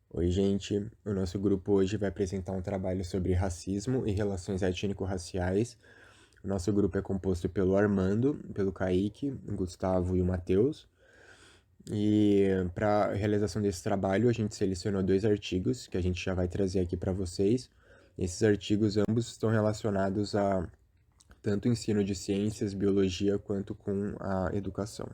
Oi, gente. O nosso grupo hoje vai apresentar um trabalho sobre racismo e relações étnico-raciais. O nosso grupo é composto pelo Armando, pelo Kaique, o Gustavo e o Matheus. E para a realização desse trabalho, a gente selecionou dois artigos que a gente já vai trazer aqui para vocês. Esses artigos ambos estão relacionados a tanto o ensino de ciências, biologia, quanto com a educação.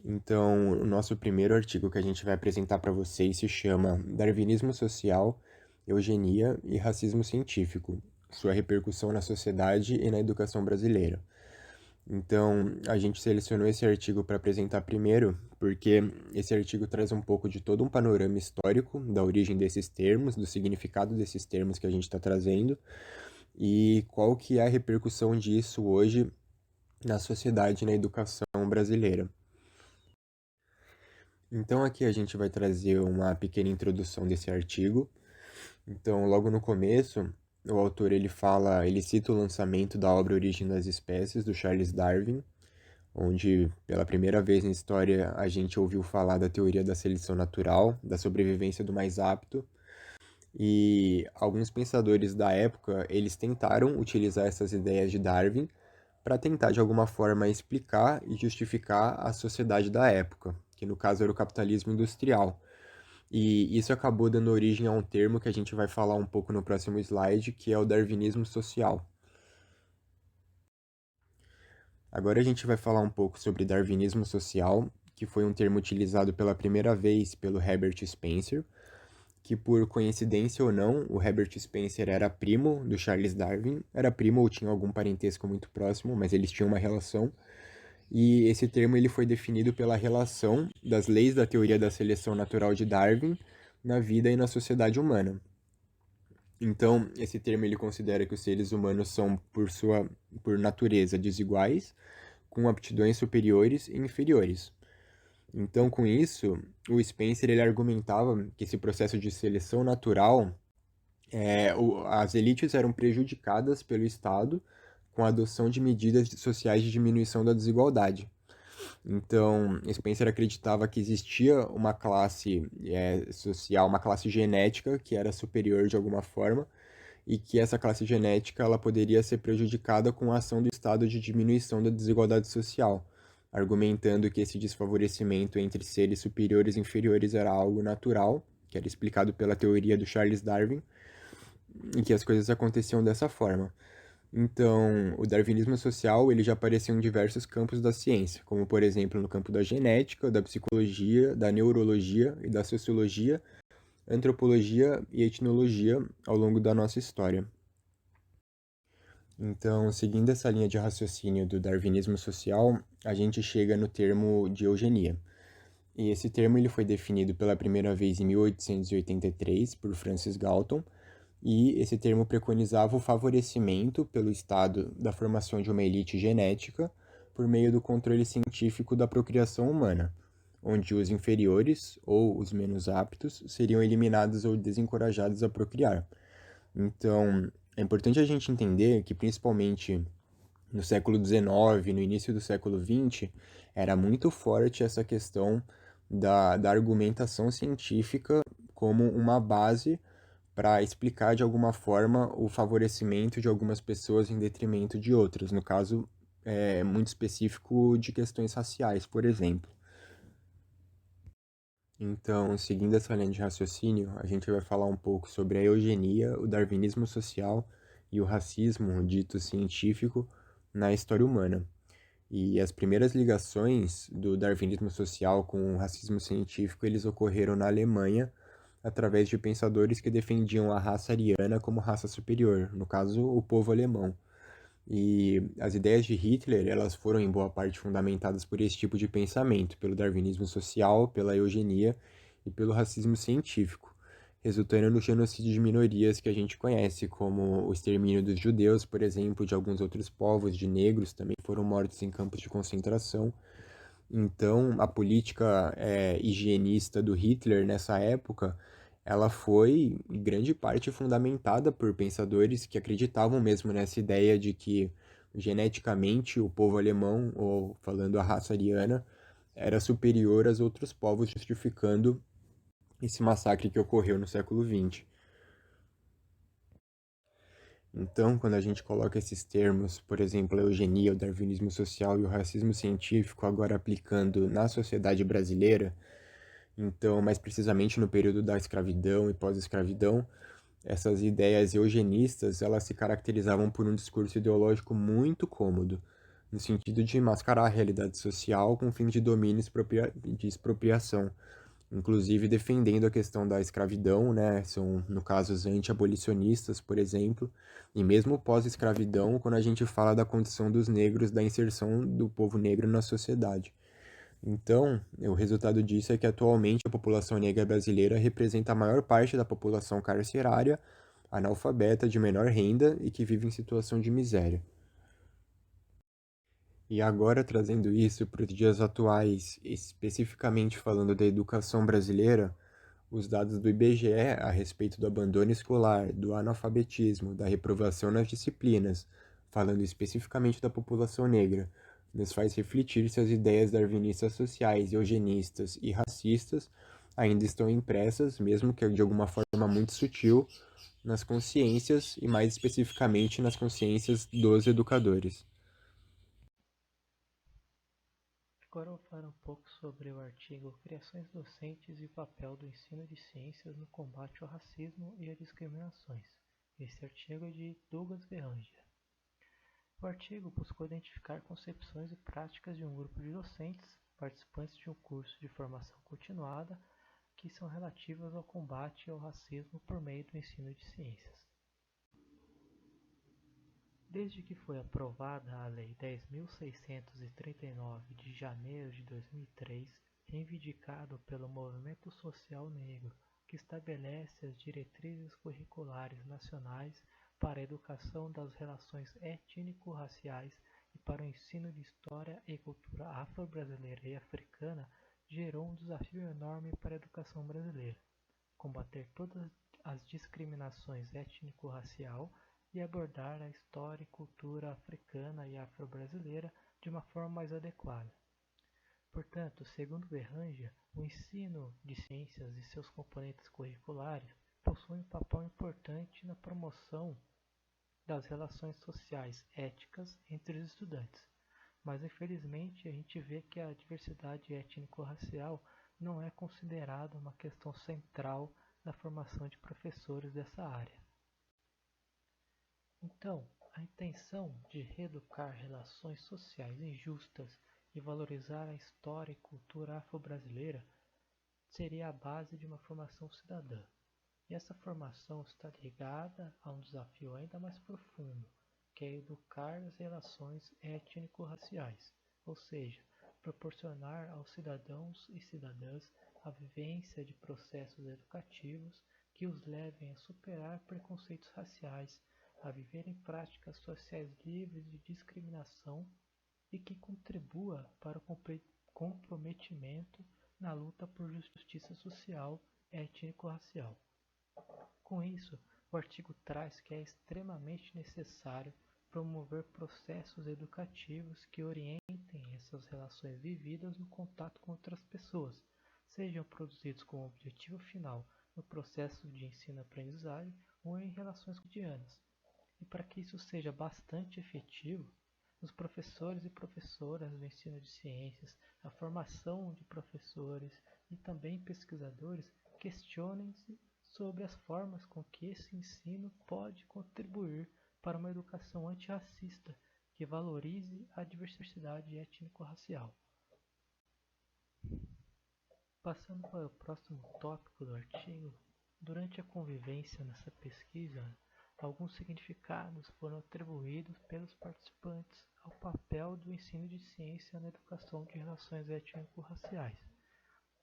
Então, o nosso primeiro artigo que a gente vai apresentar para vocês se chama Darwinismo Social, Eugenia e Racismo Científico, sua repercussão na sociedade e na educação brasileira. Então, a gente selecionou esse artigo para apresentar primeiro, porque esse artigo traz um pouco de todo um panorama histórico da origem desses termos, do significado desses termos que a gente está trazendo, e qual que é a repercussão disso hoje na sociedade e na educação brasileira. Então aqui a gente vai trazer uma pequena introdução desse artigo. Então, logo no começo, o autor ele cita o lançamento da obra Origem das Espécies do Charles Darwin, onde pela primeira vez na história a gente ouviu falar da teoria da seleção natural, da sobrevivência do mais apto. E alguns pensadores da época, eles tentaram utilizar essas ideias de Darwin para tentar de alguma forma explicar e justificar a sociedade da época, que no caso era o capitalismo industrial. E isso acabou dando origem a um termo que a gente vai falar um pouco no próximo slide, que é o darwinismo social. Agora a gente vai falar um pouco sobre darwinismo social, que foi um termo utilizado pela primeira vez pelo Herbert Spencer, que por coincidência ou não, o Herbert Spencer era primo do Charles Darwin, era primo ou tinha algum parentesco muito próximo, mas eles tinham uma relação. E esse termo ele foi definido pela relação das leis da teoria da seleção natural de Darwin na vida e na sociedade humana. Então, esse termo ele considera que os seres humanos são, por natureza, desiguais, com aptidões superiores e inferiores. Então, com isso, o Spencer ele argumentava que esse processo de seleção natural, as elites eram prejudicadas pelo Estado com a adoção de medidas sociais de diminuição da desigualdade. Então, Spencer acreditava que existia uma classe social, uma classe genética que era superior de alguma forma, e que essa classe genética ela poderia ser prejudicada com a ação do Estado de diminuição da desigualdade social, argumentando que esse desfavorecimento entre seres superiores e inferiores era algo natural, que era explicado pela teoria do Charles Darwin, e que as coisas aconteciam dessa forma. Então, o darwinismo social ele já apareceu em diversos campos da ciência, como por exemplo no campo da genética, da psicologia, da neurologia e da sociologia, antropologia e etnologia ao longo da nossa história. Então, seguindo essa linha de raciocínio do darwinismo social, a gente chega no termo de eugenia. E esse termo ele foi definido pela primeira vez em 1883 por Francis Galton, e esse termo preconizava o favorecimento pelo Estado da formação de uma elite genética por meio do controle científico da procriação humana, onde os inferiores ou os menos aptos seriam eliminados ou desencorajados a procriar. Então, é importante a gente entender que, principalmente no século XIX, no início do século XX, era muito forte essa questão da argumentação científica como uma base para explicar de alguma forma o favorecimento de algumas pessoas em detrimento de outras. No caso, muito específico de questões raciais, por exemplo. Então, seguindo essa linha de raciocínio, a gente vai falar um pouco sobre a eugenia, o darwinismo social e o racismo, dito científico, na história humana. E as primeiras ligações do darwinismo social com o racismo científico, eles ocorreram na Alemanha, através de pensadores que defendiam a raça ariana como raça superior, no caso, o povo alemão. E as ideias de Hitler, elas foram em boa parte fundamentadas por esse tipo de pensamento, pelo darwinismo social, pela eugenia e pelo racismo científico, resultando no genocídio de minorias que a gente conhece, como o extermínio dos judeus, por exemplo, de alguns outros povos, de negros também foram mortos em campos de concentração. Então, a política higienista do Hitler nessa época, ela foi em grande parte fundamentada por pensadores que acreditavam mesmo nessa ideia de que geneticamente o povo alemão, ou falando a raça ariana, era superior aos outros povos, justificando esse massacre que ocorreu no século XX. Então, quando a gente coloca esses termos, por exemplo, a eugenia, o darwinismo social e o racismo científico, agora aplicando na sociedade brasileira, então, mais precisamente no período da escravidão e pós-escravidão, essas ideias eugenistas, elas se caracterizavam por um discurso ideológico muito cômodo, no sentido de mascarar a realidade social com fins de domínio e de expropriação, inclusive defendendo a questão da escravidão, né? São, no caso, os anti-abolicionistas, por exemplo, e mesmo pós-escravidão, quando a gente fala da condição dos negros, da inserção do povo negro na sociedade. Então, o resultado disso é que atualmente a população negra brasileira representa a maior parte da população carcerária, analfabeta, de menor renda e que vive em situação de miséria. E agora, trazendo isso para os dias atuais, especificamente falando da educação brasileira, os dados do IBGE a respeito do abandono escolar, do analfabetismo, da reprovação nas disciplinas, falando especificamente da população negra, nos faz refletir se as ideias darwinistas sociais, eugenistas e racistas ainda estão impressas, mesmo que de alguma forma muito sutil, nas consciências e mais especificamente nas consciências dos educadores. Agora eu vou falar um pouco sobre o artigo Criações Docentes e o papel do ensino de ciências no combate ao racismo e às discriminações. Esse artigo é de Douglas Berranger. O artigo buscou identificar concepções e práticas de um grupo de docentes, participantes de um curso de formação continuada, que são relativas ao combate ao racismo por meio do ensino de ciências. Desde que foi aprovada a Lei 10.639 de janeiro de 2003, reivindicado pelo movimento social negro, que estabelece as diretrizes curriculares nacionais para a educação das relações étnico-raciais e para o ensino de história e cultura afro-brasileira e africana, gerou um desafio enorme para a educação brasileira: combater todas as discriminações étnico-racial e abordar a história e cultura africana e afro-brasileira de uma forma mais adequada. Portanto, segundo Berranja, o ensino de ciências e seus componentes curriculares possuem um papel importante na promoção das relações sociais éticas entre os estudantes. Mas infelizmente a gente vê que a diversidade étnico-racial não é considerada uma questão central na formação de professores dessa área. Então, a intenção de reeducar relações sociais injustas e valorizar a história e cultura afro-brasileira seria a base de uma formação cidadã. E essa formação está ligada a um desafio ainda mais profundo, que é educar as relações étnico-raciais, ou seja, proporcionar aos cidadãos e cidadãs a vivência de processos educativos que os levem a superar preconceitos raciais, a viver em práticas sociais livres de discriminação e que contribua para o comprometimento na luta por justiça social étnico-racial. Com isso, o artigo traz que é extremamente necessário promover processos educativos que orientem essas relações vividas no contato com outras pessoas, sejam produzidos com o objetivo final no processo de ensino-aprendizagem ou em relações cotidianas. E para que isso seja bastante efetivo, os professores e professoras do ensino de ciências, a formação de professores e também pesquisadores questionem-se sobre as formas com que esse ensino pode contribuir para uma educação antirracista que valorize a diversidade étnico-racial. Passando para o próximo tópico do artigo, durante a convivência nessa pesquisa, alguns significados foram atribuídos pelos participantes ao papel do ensino de ciência na educação de relações étnico-raciais.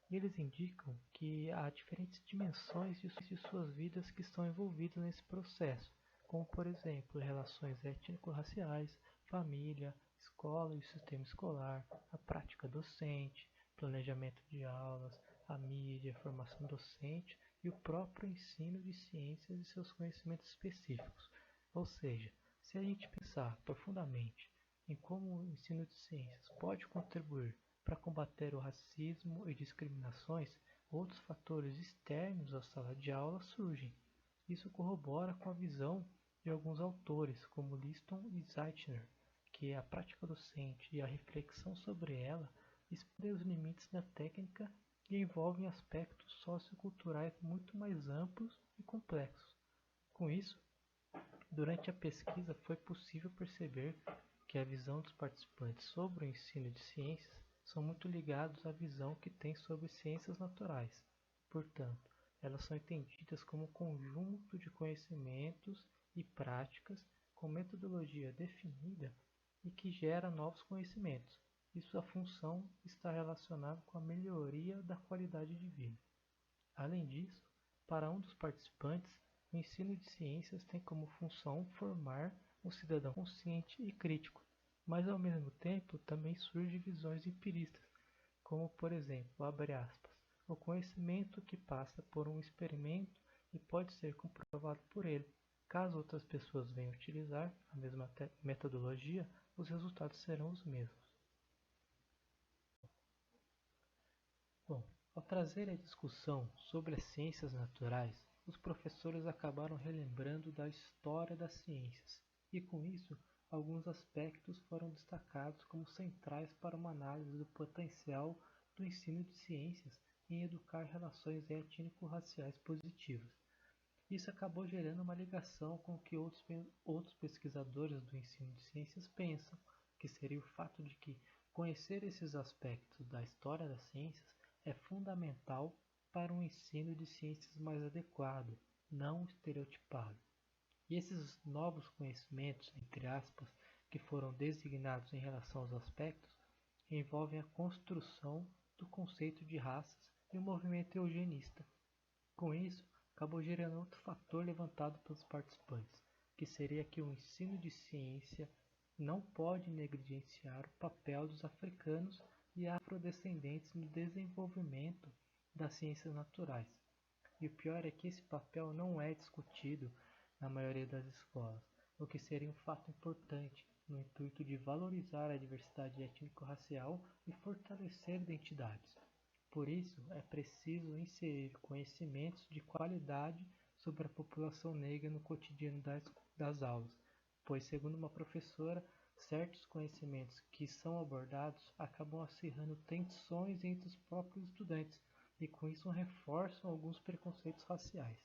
E eles indicam que há diferentes dimensões de suas vidas que estão envolvidas nesse processo, como, por exemplo, relações étnico-raciais, família, escola e sistema escolar, a prática docente, planejamento de aulas, a mídia, a formação docente e o próprio ensino de ciências e seus conhecimentos específicos. Ou seja, se a gente pensar profundamente em como o ensino de ciências pode contribuir para combater o racismo e discriminações, outros fatores externos à sala de aula surgem. Isso corrobora com a visão de alguns autores, como Liston e Zeitner, que a prática docente e a reflexão sobre ela expõem os limites da técnica e envolvem aspectos socioculturais muito mais amplos e complexos. Com isso, durante a pesquisa foi possível perceber que a visão dos participantes sobre o ensino de ciências são muito ligados à visão que têm sobre ciências naturais. Portanto, elas são entendidas como um conjunto de conhecimentos e práticas com metodologia definida e que gera novos conhecimentos, e sua função está relacionada com a melhoria da qualidade de vida. Além disso, para um dos participantes, o ensino de ciências tem como função formar um cidadão consciente e crítico, mas ao mesmo tempo também surgem visões empiristas, como por exemplo, abre aspas, o conhecimento que passa por um experimento e pode ser comprovado por ele. Caso outras pessoas venham utilizar a mesma metodologia, os resultados serão os mesmos. Bom, ao trazer a discussão sobre as ciências naturais, os professores acabaram relembrando da história das ciências, e com isso, alguns aspectos foram destacados como centrais para uma análise do potencial do ensino de ciências em educar relações étnico-raciais positivas. Isso acabou gerando uma ligação com o que outros pesquisadores do ensino de ciências pensam, que seria o fato de que conhecer esses aspectos da história das ciências é fundamental para um ensino de ciências mais adequado, não estereotipado. E esses novos conhecimentos, entre aspas, que foram designados em relação aos aspectos, envolvem a construção do conceito de raças e o movimento eugenista. Com isso, acabou gerando outro fator levantado pelos participantes, que seria que o ensino de ciência não pode negligenciar o papel dos africanos e afrodescendentes no desenvolvimento das ciências naturais. E o pior é que esse papel não é discutido na maioria das escolas, o que seria um fato importante no intuito de valorizar a diversidade étnico-racial e fortalecer identidades. Por isso, é preciso inserir conhecimentos de qualidade sobre a população negra no cotidiano das aulas, pois, segundo uma professora, certos conhecimentos que são abordados acabam acirrando tensões entre os próprios estudantes e, com isso, reforçam alguns preconceitos raciais.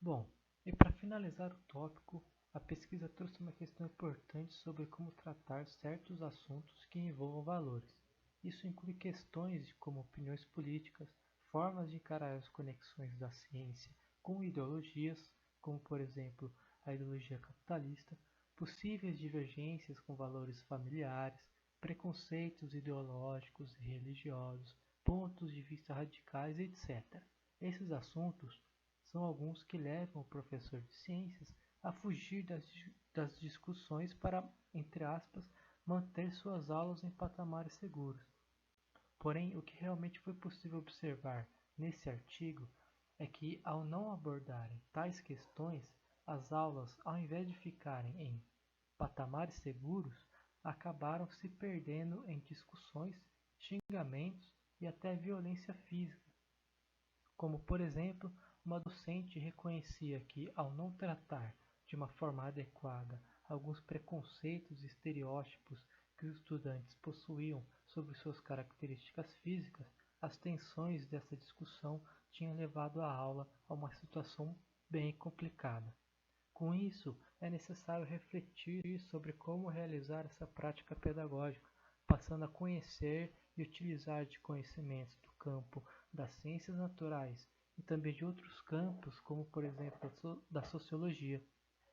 Bom, e para finalizar o tópico, a pesquisa trouxe uma questão importante sobre como tratar certos assuntos que envolvam valores. Isso inclui questões como opiniões políticas, formas de encarar as conexões da ciência com ideologias, como por exemplo a ideologia capitalista, possíveis divergências com valores familiares, preconceitos ideológicos e religiosos, pontos de vista radicais, etc. Esses assuntos são alguns que levam o professor de ciências a fugir das discussões para, entre aspas, manter suas aulas em patamares seguros. Porém, o que realmente foi possível observar nesse artigo é que, ao não abordarem tais questões, as aulas, ao invés de ficarem em patamares seguros, acabaram se perdendo em discussões, xingamentos e até violência física, como por exemplo, uma docente reconhecia que, ao não tratar de uma forma adequada alguns preconceitos e estereótipos que os estudantes possuíam sobre suas características físicas, as tensões dessa discussão tinham levado a aula a uma situação bem complicada. Com isso, é necessário refletir sobre como realizar essa prática pedagógica, passando a conhecer e utilizar de conhecimentos do campo das ciências naturais e também de outros campos, como por exemplo da sociologia.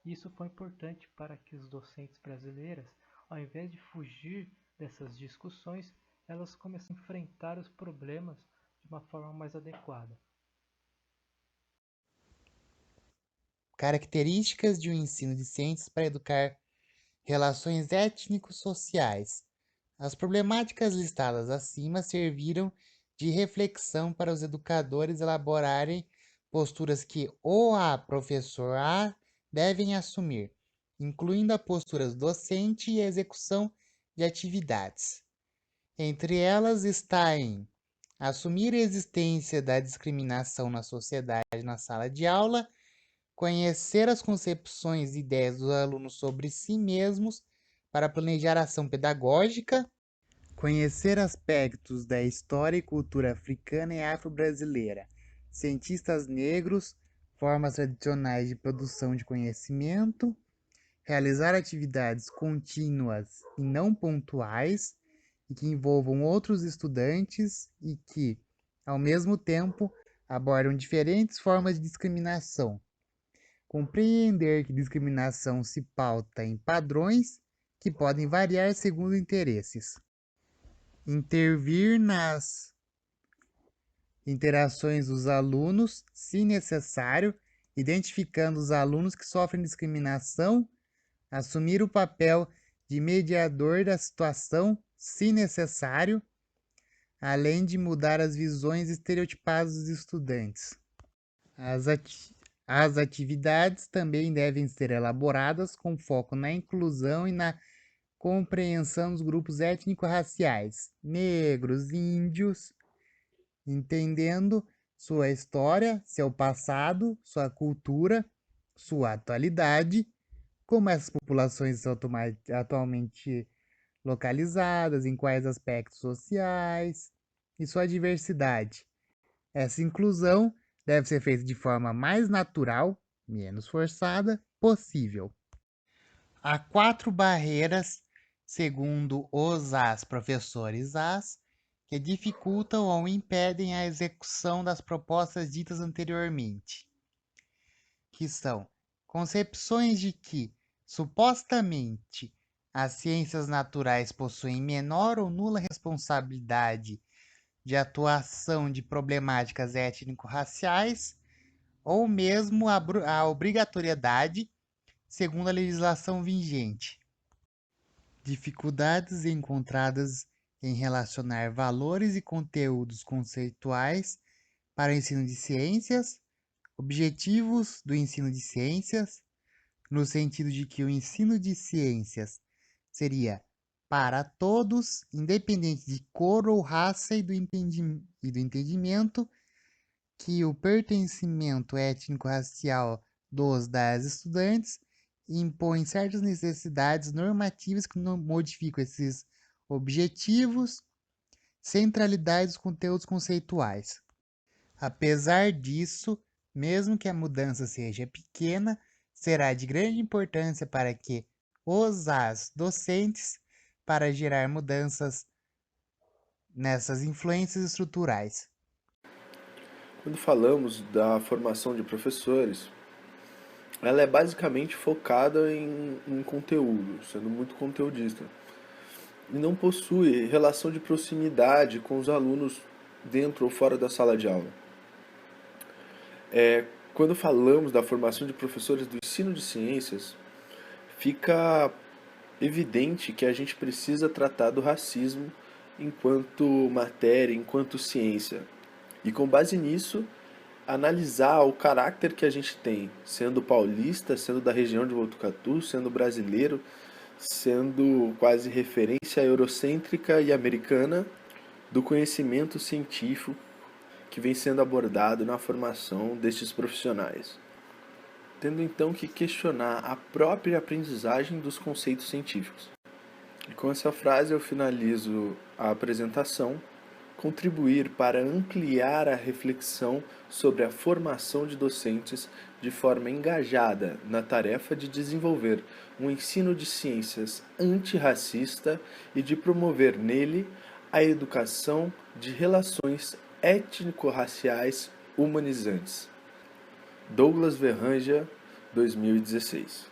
Isso foi importante para que os docentes brasileiras, ao invés de fugir dessas discussões, elas comecem a enfrentar os problemas de uma forma mais adequada. Características de um ensino de ciências para educar relações étnico-sociais. As problemáticas listadas acima serviram de reflexão para os educadores elaborarem posturas que a professor A devem assumir, incluindo a postura docente e a execução de atividades. Entre elas está em assumir a existência da discriminação na sociedade na sala de aula, conhecer as concepções e ideias dos alunos sobre si mesmos para planejar a ação pedagógica, conhecer aspectos da história e cultura africana e afro-brasileira, cientistas negros, formas tradicionais de produção de conhecimento, realizar atividades contínuas e não pontuais e que envolvam outros estudantes e que, ao mesmo tempo, abordam diferentes formas de discriminação. Compreender que discriminação se pauta em padrões que podem variar segundo interesses. Intervir nas interações dos alunos, se necessário, identificando os alunos que sofrem discriminação, assumir o papel de mediador da situação, se necessário, além de mudar as visões estereotipadas dos estudantes. As atividades também devem ser elaboradas com foco na inclusão e na compreensão dos grupos étnico-raciais, negros, índios, entendendo sua história, seu passado, sua cultura, sua atualidade, como essas populações são atualmente localizadas, em quais aspectos sociais e sua diversidade. Essa inclusão deve ser feita de forma mais natural, menos forçada, possível. Há 4 barreiras, segundo os professores que dificultam ou impedem a execução das propostas ditas anteriormente, que são concepções de que, supostamente, as ciências naturais possuem menor ou nula responsabilidade de atuação de problemáticas étnico-raciais, ou mesmo a obrigatoriedade, segundo a legislação vigente. Dificuldades encontradas em relacionar valores e conteúdos conceituais para o ensino de ciências, objetivos do ensino de ciências, no sentido de que o ensino de ciências seria para todos, independente de cor ou raça e do entendimento que o pertencimento étnico-racial das estudantes impõe certas necessidades normativas que não modificam esses objetivos, centralidade dos conteúdos conceituais. Apesar disso, mesmo que a mudança seja pequena, será de grande importância para que os docentes para gerar mudanças nessas influências estruturais. Quando falamos da formação de professores, ela é basicamente focada em conteúdo, sendo muito conteudista. E não possui relação de proximidade com os alunos dentro ou fora da sala de aula. Quando falamos da formação de professores do ensino de ciências, fica evidente que a gente precisa tratar do racismo enquanto matéria, enquanto ciência. E com base nisso, analisar o caráter que a gente tem, sendo paulista, sendo da região de Botucatu, sendo brasileiro, sendo quase referência eurocêntrica e americana do conhecimento científico que vem sendo abordado na formação destes profissionais. Tendo então que questionar a própria aprendizagem dos conceitos científicos. E com essa frase eu finalizo a apresentação. Contribuir para ampliar a reflexão sobre a formação de docentes de forma engajada na tarefa de desenvolver um ensino de ciências antirracista e de promover nele a educação de relações étnico-raciais humanizantes. Douglas Verranja, 2016.